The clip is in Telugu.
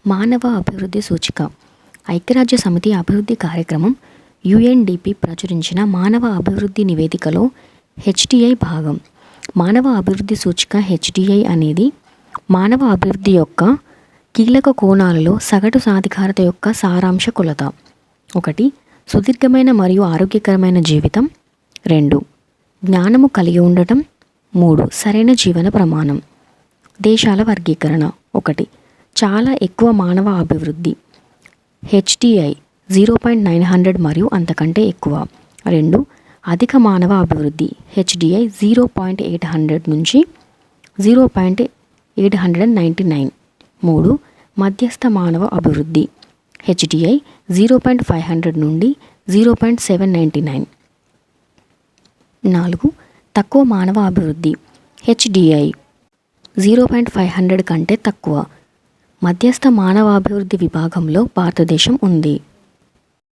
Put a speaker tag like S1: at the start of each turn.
S1: మానవ అభివృద్ధి సూచిక ఐక్యరాజ్య సమితి అభివృద్ధి కార్యక్రమం యుఎన్డిపి ప్రచురించిన మానవ అభివృద్ధి నివేదికలో హెచ్డిఐ భాగం. మానవ అభివృద్ధి సూచిక హెచ్డిఐ అనేది మానవ అభివృద్ధి యొక్క కీలక కోణాలలో సగటు సాధికారత యొక్క సారాంశ కొలత. 1. సుదీర్ఘమైన మరియు ఆరోగ్యకరమైన జీవితం. 2. జ్ఞానము కలిగి ఉండటం. 3. సరైన జీవన ప్రమాణం. దేశాల వర్గీకరణ. 1. చాలా ఎక్కువ మానవ అభివృద్ధి హెచ్డిఐ 0.900 మరియు అంతకంటే ఎక్కువ. 2. అధిక మానవ అభివృద్ధి హెచ్డిఐ 0.800 నుంచి 0.899. 3. మధ్యస్థ మానవ అభివృద్ధి హెచ్డిఐ 0.500 నుండి 0.799. 4. తక్కువ మానవ అభివృద్ధి హెచ్డిఐ 0.500 కంటే తక్కువ. మధ్యస్థ మానవాభివృద్ధి విభాగంలో భారతదేశం ఉంది.